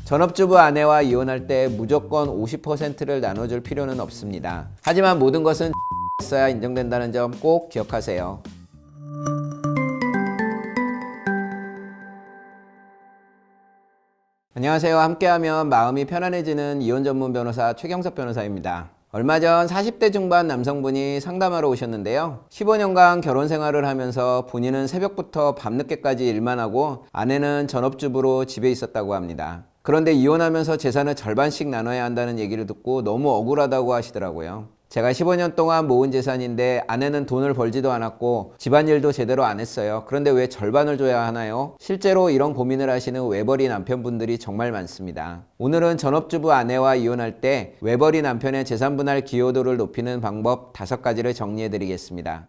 전업주부 아내와 이혼할 때 무조건 50%를 나눠줄 필요는 없습니다. 하지만 모든 것은 써야 인정된다는 점 꼭 기억하세요. 안녕하세요. 함께하면 마음이 편안해지는 이혼 전문 변호사 최경석 변호사입니다. 얼마 전 40대 중반 남성분이 상담하러 오셨는데요. 15년간 결혼 생활을 하면서 본인은 새벽부터 밤늦게까지 일만 하고 아내는 전업주부로 집에 있었다고 합니다. 그런데 이혼하면서 재산을 절반씩 나눠야 한다는 얘기를 듣고 너무 억울하다고 하시더라고요. 제가 15년 동안 모은 재산인데 아내는 돈을 벌지도 않았고 집안일도 제대로 안 했어요. 그런데 왜 절반을 줘야 하나요? 실제로 이런 고민을 하시는 외벌이 남편분들이 정말 많습니다. 오늘은 전업주부 아내와 이혼할 때 외벌이 남편의 재산분할 기여도를 높이는 방법 5가지를 정리해 드리겠습니다.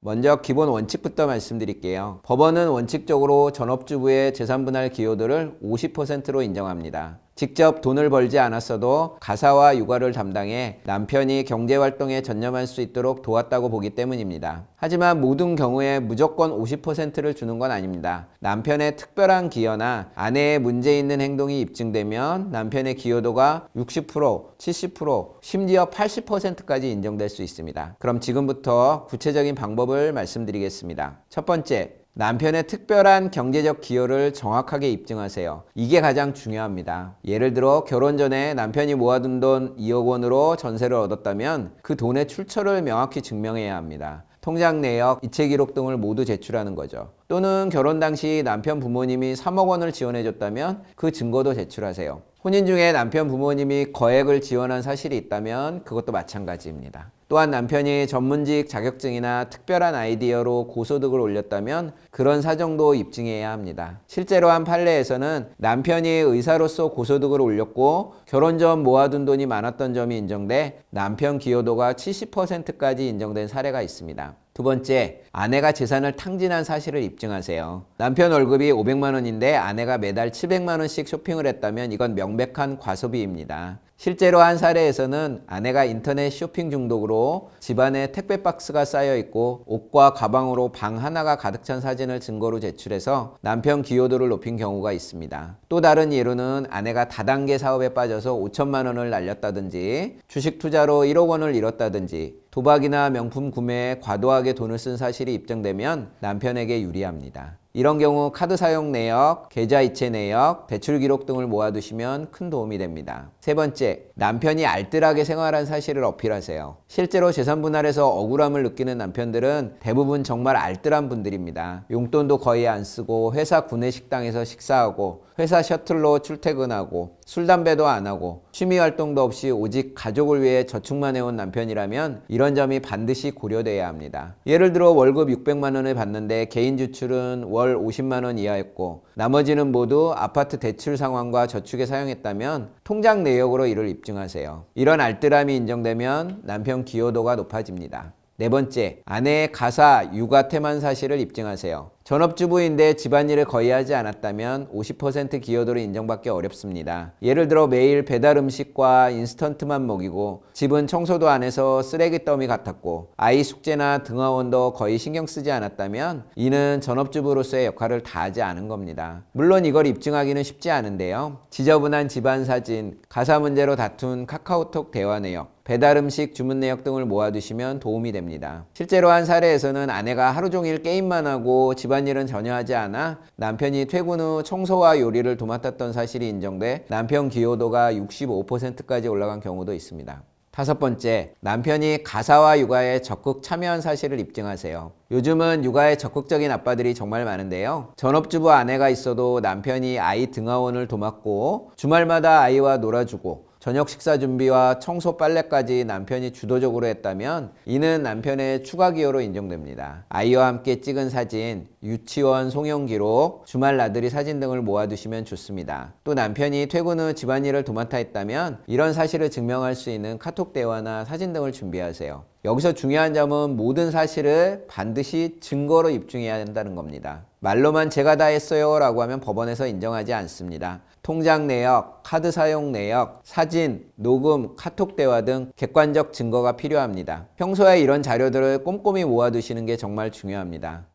먼저 기본 원칙부터 말씀드릴게요. 법원은 원칙적으로 전업주부의 재산분할 기여도를 50%로 인정합니다. 직접 돈을 벌지 않았어도 가사와 육아를 담당해 남편이 경제활동에 전념할 수 있도록 도왔다고 보기 때문입니다. 하지만 모든 경우에 무조건 50%를 주는 건 아닙니다. 남편의 특별한 기여나 아내의 문제 있는 행동이 입증되면 남편의 기여도가 60%, 70%, 심지어 80%까지 인정될 수 있습니다. 그럼 지금부터 구체적인 방법을 말씀드리겠습니다. 첫 번째, 남편의 특별한 경제적 기여를 정확하게 입증하세요. 이게 가장 중요합니다. 예를 들어 결혼 전에 남편이 모아둔 돈 2억 원으로 전세를 얻었다면 그 돈의 출처를 명확히 증명해야 합니다. 통장 내역, 이체 기록 등을 모두 제출하는 거죠. 또는 결혼 당시 남편 부모님이 3억 원을 지원해줬다면 그 증거도 제출하세요. 혼인 중에 남편 부모님이 거액을 지원한 사실이 있다면 그것도 마찬가지입니다. 또한 남편이 전문직 자격증이나 특별한 아이디어로 고소득을 올렸다면 그런 사정도 입증해야 합니다. 실제로 한 판례에서는 남편이 의사로서 고소득을 올렸고 결혼 전 모아둔 돈이 많았던 점이 인정돼 남편 기여도가 70%까지 인정된 사례가 있습니다. 두 번째, 아내가 재산을 탕진한 사실을 입증하세요. 남편 월급이 500만 원인데 아내가 매달 700만 원씩 쇼핑을 했다면 이건 명백한 과소비입니다. 실제로 한 사례에서는 아내가 인터넷 쇼핑 중독으로 집안에 택배 박스가 쌓여 있고 옷과 가방으로 방 하나가 가득 찬 사진을 증거로 제출해서 남편 기여도를 높인 경우가 있습니다. 또 다른 예로는 아내가 다단계 사업에 빠져서 5천만 원을 날렸다든지 주식 투자로 1억 원을 잃었다든지 도박이나 명품 구매에 과도하게 돈을 쓴 사실이 입증되면 남편에게 유리합니다. 이런 경우 카드 사용 내역, 계좌 이체 내역, 대출 기록 등을 모아두시면 큰 도움이 됩니다. 세 번째, 남편이 알뜰하게 생활한 사실을 어필하세요. 실제로 재산 분할에서 억울함을 느끼는 남편들은 대부분 정말 알뜰한 분들입니다. 용돈도 거의 안 쓰고 회사 구내식당에서 식사하고 회사 셔틀로 출퇴근하고 술 담배도 안 하고 취미 활동도 없이 오직 가족을 위해 저축만 해온 남편이라면 이런 점이 반드시 고려돼야 합니다. 예를 들어 월급 600만 원을 받는데 개인 지출은 월 50만 원 이하였고 나머지는 모두 아파트 대출 상환과 저축에 사용했다면 통장 내역으로 이를 입증하세요. 이런 알뜰함이 인정되면 남편 기여도가 높아집니다. 네 번째, 아내의 가사, 육아 태만 사실을 입증하세요. 전업주부인데 집안일을 거의 하지 않았다면 50% 기여도를 인정받기 어렵습니다. 예를 들어 매일 배달 음식과 인스턴트만 먹이고 집은 청소도 안 해서 쓰레기 더미 같았고 아이 숙제나 등하원도 거의 신경 쓰지 않았다면 이는 전업주부로서의 역할을 다하지 않은 겁니다. 물론 이걸 입증하기는 쉽지 않은데요. 지저분한 집안 사진, 가사 문제로 다툰 카카오톡 대화 내역, 배달 음식 주문 내역 등을 모아두시면 도움이 됩니다. 실제로 한 사례에서는 아내가 하루 종일 게임만 하고 집안일은 전혀 하지 않아 남편이 퇴근 후 청소와 요리를 도맡았던 사실이 인정돼 남편 기여도가 65%까지 올라간 경우도 있습니다. 다섯 번째, 남편이 가사와 육아에 적극 참여한 사실을 입증하세요. 요즘은 육아에 적극적인 아빠들이 정말 많은데요. 전업주부 아내가 있어도 남편이 아이 등하원을 도맡고 주말마다 아이와 놀아주고 저녁 식사 준비와 청소 빨래까지 남편이 주도적으로 했다면 이는 남편의 추가 기여로 인정됩니다. 아이와 함께 찍은 사진, 유치원 송용 기록, 주말 나들이 사진 등을 모아두시면 좋습니다. 또 남편이 퇴근 후 집안일을 도맡아 했다면 이런 사실을 증명할 수 있는 카톡 대화나 사진 등을 준비하세요. 여기서 중요한 점은 모든 사실을 반드시 증거로 입증해야 한다는 겁니다. 말로만 제가 다 했어요 라고 하면 법원에서 인정하지 않습니다. 통장 내역, 카드 사용 내역, 사진, 녹음, 카톡 대화 등 객관적 증거가 필요합니다. 평소에 이런 자료들을 꼼꼼히 모아두시는 게 정말 중요합니다.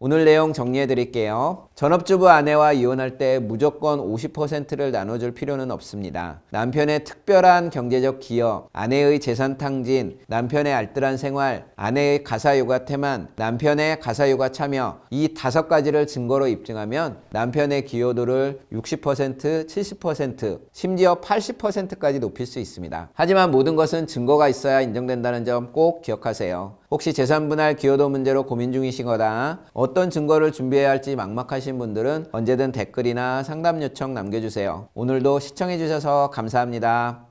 오늘 내용 정리해 드릴게요. 전업주부 아내와 이혼할 때 무조건 50%를 나눠줄 필요는 없습니다. 남편의 특별한 경제적 기여, 아내의 재산 탕진, 남편의 알뜰한 생활, 아내의 가사육아 태만, 남편의 가사육아 참여, 이 5가지를 증거로 입증하면 남편의 기여도를 60%, 70%, 심지어 80%까지 높일 수 있습니다. 하지만 모든 것은 증거가 있어야 인정된다는 점 꼭 기억하세요. 혹시 재산분할 기여도 문제로 고민 중이시거나 어떤 증거를 준비해야 할지 막막하신 분들은 언제든 댓글이나 상담 요청 남겨주세요. 오늘도 시청해주셔서 감사합니다.